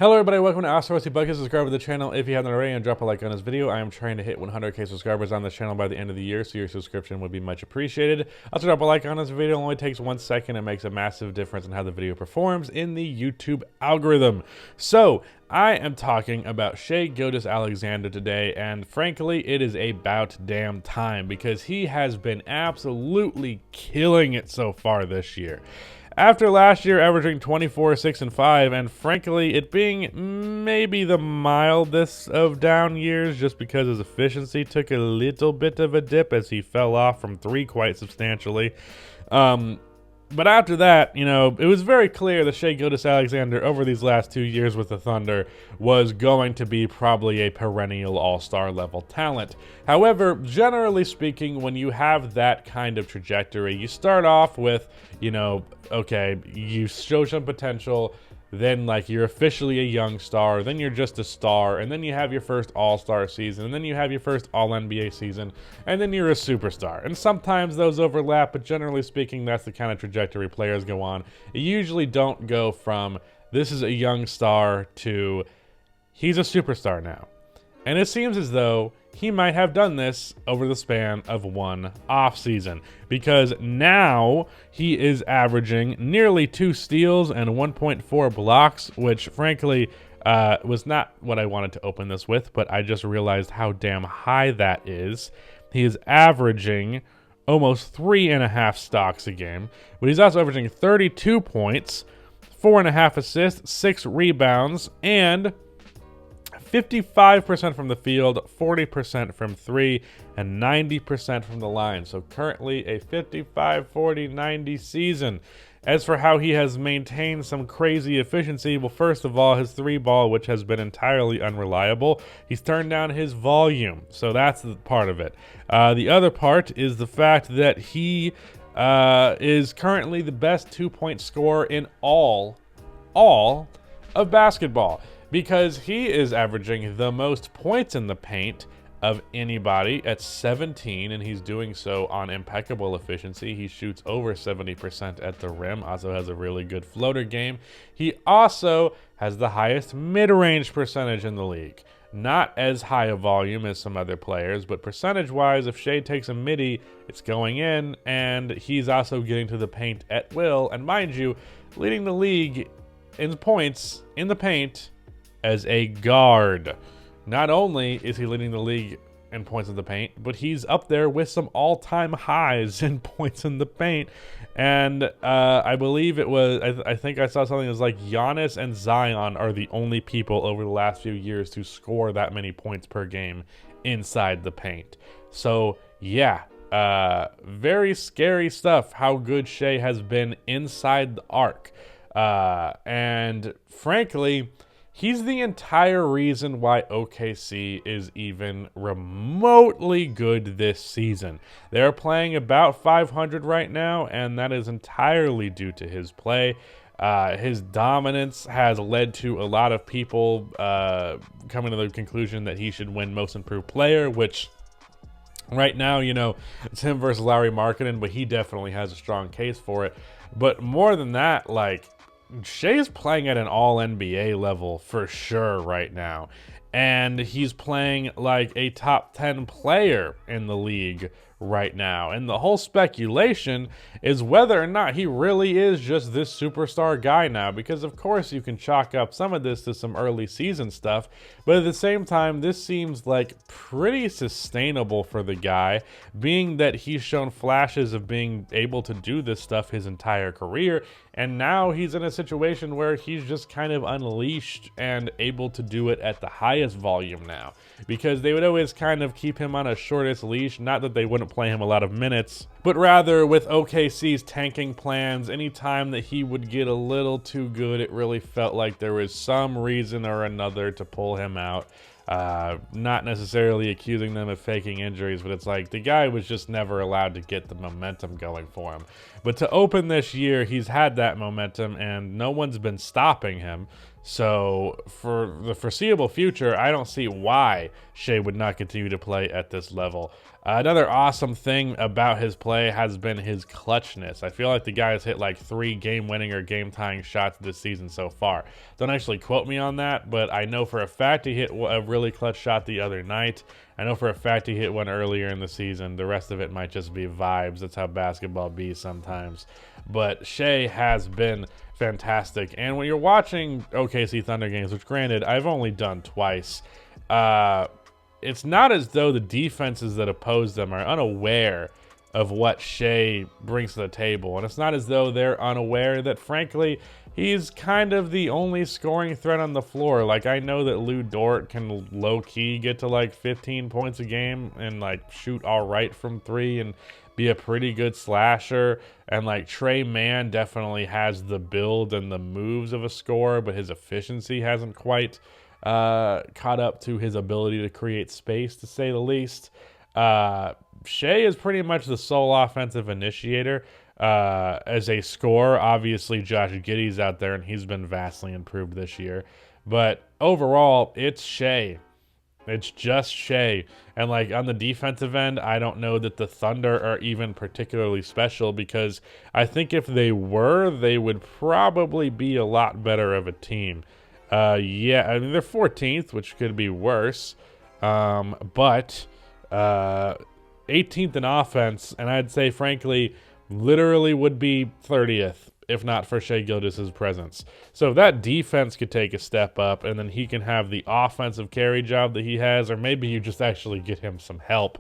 Hello everybody, welcome to Oscar Bucket. Subscribe to the channel if you haven't already and drop a like on this video. I am trying to hit 100k subscribers on this channel by the end of the year, so your subscription would be much appreciated. Also drop a like on this video, it only takes 1 second. It makes a massive difference in how the video performs in the YouTube algorithm. So, I am talking about Shai Gilgeous-Alexander today, and frankly, it is about damn time because he has been absolutely killing it so far this year. After last year averaging 24, 6, and 5, and frankly, it being maybe the mildest of down years just because his efficiency took a little bit of a dip as he fell off from 3 quite substantially. But after that, you know, it was very clear that Shai Gilgeous-Alexander over these last 2 years with the Thunder was going to be probably a perennial all-star level talent. However, generally speaking, when you have that kind of trajectory, you start off with, you know, okay, you show some potential, then like you're officially a young star, then you're just a star, and then you have your first all-star season, and then you have your first all-NBA season, and then you're a superstar. And sometimes those overlap, but generally speaking, that's the kind of trajectory players go on. You usually don't go from this is a young star to he's a superstar now. And it seems as though he might have done this over the span of 1 offseason, because now he is averaging nearly 2 steals and 1.4 blocks, which frankly was not what I wanted to open this with, but I just realized how damn high that is. He is averaging almost 3.5 stocks a game, but he's also averaging 32 points, 4.5 assists, 6 rebounds, and 55% from the field, 40% from 3, and 90% from the line. So currently a 55-40-90 season. As for how he has maintained some crazy efficiency, well, first of all, his 3-ball, which has been entirely unreliable, he's turned down his volume. So that's the part of it. The other part is the fact that he is currently the best 2-point scorer in all of basketball, because he is averaging the most points in the paint of anybody at 17, and he's doing so on impeccable efficiency. He shoots over 70% at the rim, also has a really good floater game. He also has the highest mid-range percentage in the league. Not as high a volume as some other players, but percentage-wise, if Shai takes a midi, it's going in, and he's also getting to the paint at will, and mind you, leading the league in points in the paint as a guard. Not only is he leading the league in points in the paint, but he's up there with some all-time highs in points in the paint. And I believe it was, I think I saw something that was like Giannis and Zion are the only people over the last few years to score that many points per game inside the paint. So yeah, very scary stuff how good Shai has been inside the arc. And frankly, he's the entire reason why OKC is even remotely good this season. They're playing about 500 right now, and that is entirely due to his play. His dominance has led to a lot of people coming to the conclusion that he should win Most Improved Player, which right now, you know, it's him versus Lauri Markkanen, but he definitely has a strong case for it. But more than that, like, Shai's playing at an all-NBA level for sure right now. And he's playing like a top 10 player in the league right now. And the whole speculation is whether or not he really is just this superstar guy now. Because of course you can chalk up some of this to some early season stuff. But at the same time, this seems like pretty sustainable for the guy, being that he's shown flashes of being able to do this stuff his entire career. And now he's in a situation where he's just kind of unleashed and able to do it at the highest volume now. Because they would always kind of keep him on a shortest leash, not that they wouldn't play him a lot of minutes, but rather with OKC's tanking plans, anytime that he would get a little too good, it really felt like there was some reason or another to pull him out. Not necessarily accusing them of faking injuries, but it's like the guy was just never allowed to get the momentum going for him. But to open this year, he's had that momentum, and no one's been stopping him. So for the foreseeable future, I don't see why Shai would not continue to play at this level. Another awesome thing about his play has been his clutchness. I feel like the guy has hit like 3 game-winning or game-tying shots this season so far. Don't actually quote me on that, but I know for a fact he hit a really clutch shot the other night. I know for a fact he hit one earlier in the season. The rest of it might just be vibes. That's how basketball be sometimes. But Shai has been fantastic. And when you're watching OKC Thunder games, which granted I've only done twice, it's not as though the defenses that oppose them are unaware of what Shai brings to the table. And it's not as though they're unaware that, frankly, he's kind of the only scoring threat on the floor. Like, I know that Lou Dort can low-key get to, like, 15 points a game and, like, shoot all right from 3 and be a pretty good slasher. And, like, Trey Mann definitely has the build and the moves of a scorer, but his efficiency hasn't quite caught up to his ability to create space, to say the least. Shai is pretty much the sole offensive initiator. As a scorer, obviously Josh Giddey's out there, and he's been vastly improved this year. But overall, it's Shai. It's just Shai. And, like, on the defensive end, I don't know that the Thunder are even particularly special, because I think if they were, they would probably be a lot better of a team. Yeah, I mean, they're 14th, which could be worse. But 18th in offense, and I'd say, frankly, literally would be 30th if not for Shai Gilgeous' presence. So if that defense could take a step up, and then he can have the offensive carry job that he has, or maybe you just actually get him some help.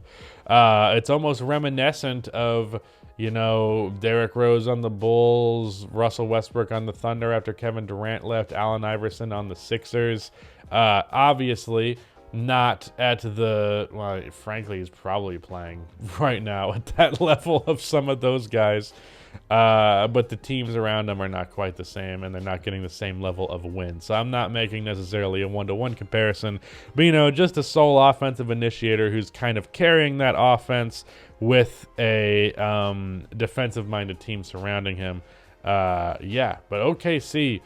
It's almost reminiscent of, you know, Derrick Rose on the Bulls, Russell Westbrook on the Thunder after Kevin Durant left, Allen Iverson on the Sixers. Obviously, not at the, well, frankly, he's probably playing right now at that level of some of those guys. But the teams around him are not quite the same, and they're not getting the same level of win. So I'm not making necessarily a one-to-one comparison, but, you know, just a sole offensive initiator who's kind of carrying that offense with a defensive-minded team surrounding him. Yeah, but OKC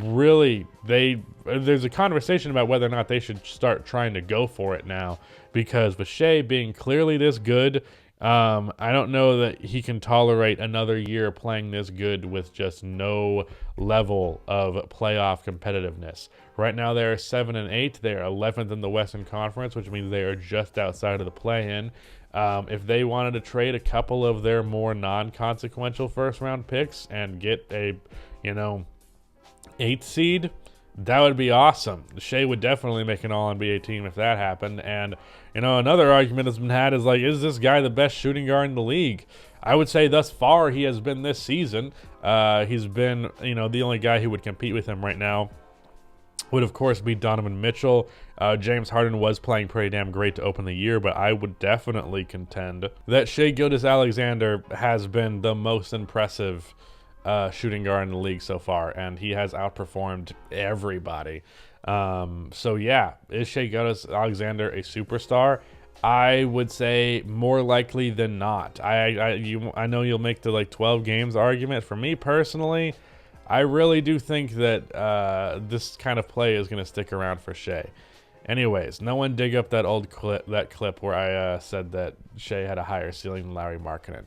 really, there's a conversation about whether or not they should start trying to go for it now, because with Shai being clearly this good, I don't know that he can tolerate another year playing this good with just no level of playoff competitiveness. Right now they are 7-8. They are 11th in the Western Conference, which means they are just outside of the play-in. If they wanted to trade a couple of their more non-consequential first-round picks and get a, 8th seed, that would be awesome. Shai would definitely make an All-NBA team if that happened. And, another argument that's been had is, like, is this guy the best shooting guard in the league? I would say thus far he has been this season. He's been, the only guy who would compete with him right now would, of course, be Donovan Mitchell. James Harden was playing pretty damn great to open the year, but I would definitely contend that Shai Gilgeous-Alexander has been the most impressive shooting guard in the league so far, and he has outperformed everybody. So yeah, is Shai Gilgeous-Alexander a superstar? I would say more likely than not. I know you'll make the 12 games argument. For me personally, I really do think that this kind of play is going to stick around for Shai. Anyways, no one dig up that old clip where I said that Shai had a higher ceiling than Lauri Markkanen.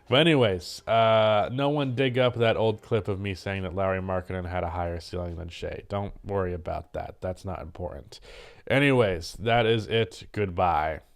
But anyways, no one dig up that old clip of me saying that Lauri Markkanen had a higher ceiling than Shai. Don't worry about that. That's not important. Anyways, that is it. Goodbye.